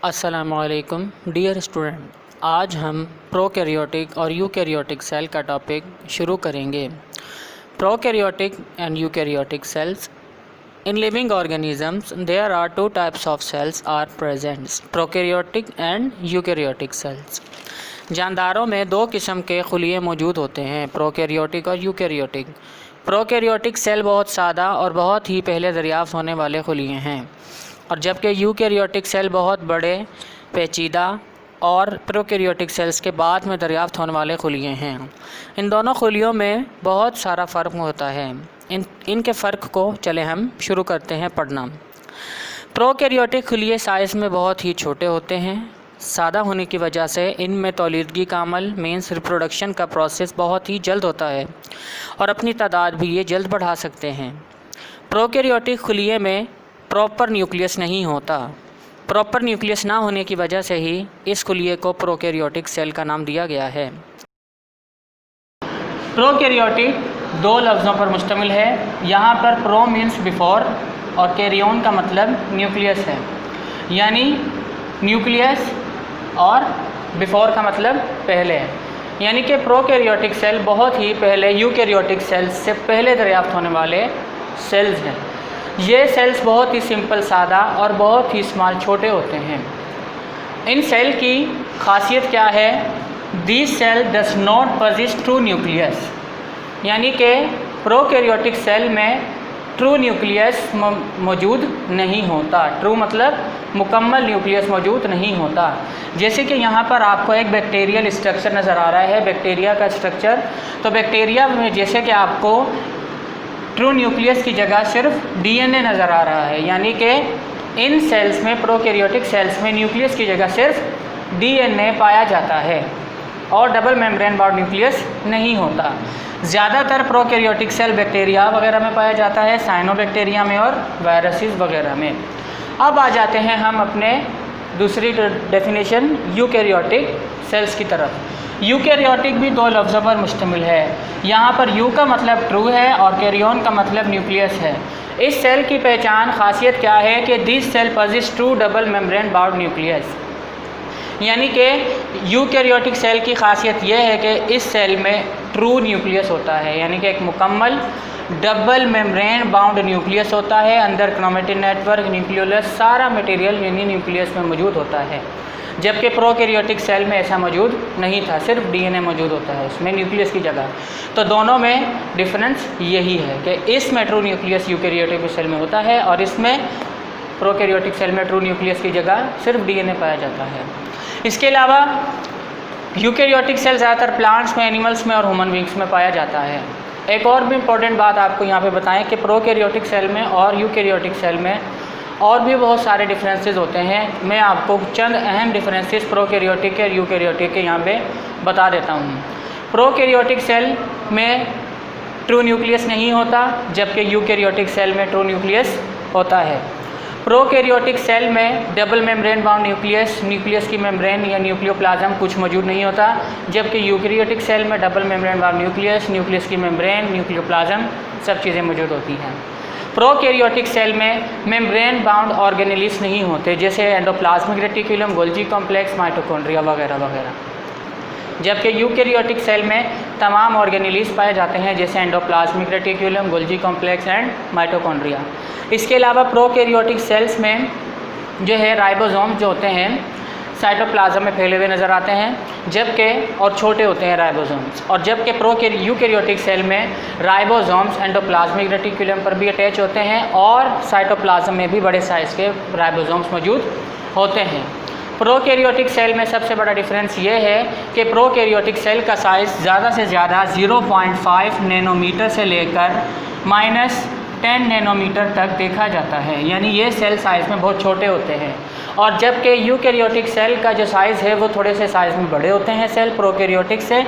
अस्सलामुअलैकुम dear student, आज हम प्रोकैरियोटिक और यूकैरियोटिक सेल का टॉपिक शुरू करेंगे। Prokaryotic and eukaryotic cells in living organisms there are two types of cells are present, prokaryotic and eukaryotic cells. जानदारों में दो किस्म के खुलिये मौजूद होते हैं, प्रोकैरियोटिक और यूकैरियोटिक। प्रोकैरियोटिक सेल बहुत सादा और बहुत ही पहले दरियाफ्त होने वाले खुलिये हैं, और जबकि यूकैरियोटिक सेल बहुत बड़े, पेचीदा और प्रोकैरियोटिक सेल्स के बाद में दरियाफ्त होने वाले खुलिये हैं। इन दोनों खुलियों में बहुत सारा फ़र्क होता है। इनके फ़र्क को चले हम शुरू करते हैं पढ़ना। प्रोकैरियोटिक खुलिये साइज़ में बहुत ही छोटे होते हैं। सादा होने की वजह से इनमें तौलीदगी का अमल मीन्स रिप्रोडक्शन का प्रोसेस बहुत ही जल्द होता है और अपनी तादाद भी ये जल्द बढ़ा सकते हैं। प्रोकैरियोटिक खुलिये में प्रॉपर न्यूक्लियस नहीं होता। प्रॉपर न्यूक्लियस ना होने की वजह से ही इस खुलिये को प्रोकैरियोटिक सेल का नाम दिया गया है। प्रोकैरियोटिक दो लफ्ज़ों पर मुश्तमिल है। यहाँ पर प्रो मीन्स बिफोर और कैरियन का मतलब न्यूक्लियस है, यानी न्यूक्लियस और बिफोर का मतलब पहले, यानी कि प्रोकैरियोटिक सेल बहुत ही पहले यूकैरियोटिक सेल्स से पहले दरियाफ्त होने वाले सेल्स हैं। ये सेल्स बहुत ही सिंपल, सादा और बहुत ही स्मॉल, छोटे होते हैं। इन सेल की खासियत क्या है? This cell does not possess true nucleus, यानी कि प्रोकैरियोटिक सेल में ट्रू न्यूक्लियस मौजूद नहीं होता। ट्रू मतलब मुकम्मल न्यूक्लियस मौजूद नहीं होता। जैसे कि यहाँ पर आपको एक बैक्टीरियल स्ट्रक्चर नज़र आ रहा है, बैक्टीरिया का स्ट्रक्चर। तो बैक्टीरिया में जैसे कि आपको ट्रू न्यूक्लियस की जगह सिर्फ डीएनए नज़र आ रहा है, यानी कि इन सेल्स में, प्रोकैरियोटिक सेल्स में न्यूक्लियस की जगह सिर्फ डीएनए पाया जाता है और डबल मेम्ब्रेन बाउंड न्यूक्लियस नहीं होता। ज़्यादातर प्रोकैरियोटिक सेल बैक्टीरिया वगैरह में पाया जाता है, साइनोबैक्टीरिया में और वायरसेस वगैरह में। अब आ जाते हैं हम अपने दूसरी डेफिनेशन यूकैरियोटिक सेल्स की तरफ। यूकैरियोटिक भी दो लफ्ज़ों पर मुश्तमिल है। यहाँ पर यू का मतलब ट्रू है और कैरियन का मतलब न्यूक्लियस है। इस सेल की पहचान, खासियत क्या है कि this cell possess true double membrane bound nucleus, यानी कि यूकैरियोटिक सेल की खासियत यह है कि इस सेल में ट्रू न्यूक्लियस होता है, यानी कि एक मुकम्मल डबल मेम्ब्रेन बाउंड न्यूक्लियस होता है। अंदर क्रोमेटिन नेटवर्क, न्यूक्लियोलस, सारा मटेरियल यानी न्यूक्लियस में मौजूद होता है, जबकि प्रोकैरियोटिक सेल में ऐसा मौजूद नहीं था, सिर्फ डीएनए मौजूद होता है उसमें न्यूक्लियस की जगह। तो दोनों में डिफरेंस यही है कि इसमें ट्रू न्यूक्लियस यूकैरियोटिक सेल में होता है और इसमें प्रोकैरियोटिक सेल में ट्रू न्यूक्लियस की जगह सिर्फ डीएनए पाया जाता है। इसके अलावा यूकैरियोटिक सेल ज़्यादातर प्लांट्स में, एनिमल्स में और ह्यूमन बींग्स में पाया जाता है। एक और भी इम्पॉर्टेंट बात आपको यहाँ पे बताएं कि प्रोकैरियोटिक सेल में और यूकैरियोटिक सेल में और भी बहुत सारे डिफरेंसेस होते हैं। मैं आपको चंद अहम डिफरेंसेस प्रोकैरियोटिक और यूकैरियोटिक के यहाँ पे बता देता हूँ। प्रोकैरियोटिक सेल में ट्रू न्यूक्लियस नहीं होता, जबकि यूकैरियोटिक सेल में ट्रू न्यूक्लियस होता है। प्रोकैरियोटिक सेल में double membrane bound nucleus, nucleus की मेम्ब्रेन या न्यूक्लियोप्लाज्म कुछ मौजूद नहीं होता, जबकि यूकैरियोटिक सेल में double membrane bound nucleus, nucleus की मेम्ब्रेन, न्यूक्लियोप्लाज्म, सब चीज़ें मौजूद होती हैं। प्रोकैरियोटिक सेल में मेम्ब्रेन बाउंड ऑर्गेनेल्स नहीं होते, जैसे endoplasmic reticulum, Golgi complex, mitochondria वगैरह वगैरह, जबकि यूकैरियोटिक सेल में तमाम ऑर्गेनेल्स पाए जाते हैं, जैसे endoplasmic reticulum, Golgi complex and mitochondria. इसके अलावा प्रोकैरियोटिक सेल्स में जो है राइबोसोम जो होते हैं साइटोप्लाज्म में फैले हुए नज़र आते हैं, जबकि और छोटे होते हैं राइबोसोम्स, और जबकि यूकैरियोटिक सेल में राइबोसोम्स एंडोप्लाज्मिक रेटिकुलम पर भी अटैच होते हैं और साइटोप्लाज्म में भी बड़े साइज़ के राइबोसोम्स मौजूद होते हैं। प्रोकैरियोटिक सेल में सबसे बड़ा डिफरेंस ये है कि प्रोकैरियोटिक सेल का साइज़ ज़्यादा से ज़्यादा 0.5 नैनोमीटर से लेकर -10 नैनोमीटर तक देखा जाता है, यानी ये सेल साइज़ में बहुत छोटे होते हैं। और जबकि यूकैरियोटिक सेल का जो साइज़ है वो थोड़े से साइज़ में बड़े होते हैं सेल प्रोकैरियोटिक से।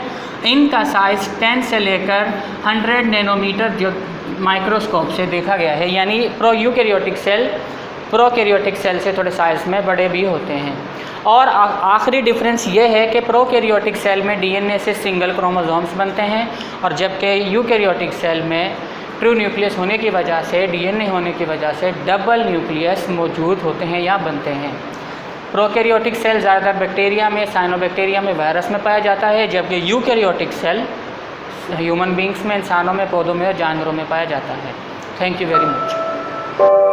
इनका साइज़ 10 से लेकर 100 नैनोमीटर जो माइक्रोस्कोप से देखा गया है, यानी यूकैरियोटिक सेल प्रोकैरियोटिक सेल से थोड़े साइज़ में बड़े भी होते हैं। और आखिरी डिफरेंस ये है कि प्रोकैरियोटिक सेल में डीएनए से सिंगल क्रोमोसोम्स बनते हैं, और जबकि यूकैरियोटिक सेल में ट्रू न्यूक्लियस होने की वजह से, डीएनए होने की वजह से डबल न्यूक्लियस मौजूद होते हैं या बनते हैं। प्रोकैरियोटिक सेल ज़्यादातर बैक्टीरिया में, साइनोबैक्टीरिया में, वायरस में पाया जाता है, जबकि यूकैरियोटिक सेल ह्यूमन बींग्स में, इंसानों में, पौधों में और जानवरों में पाया जाता है। Thank you very much.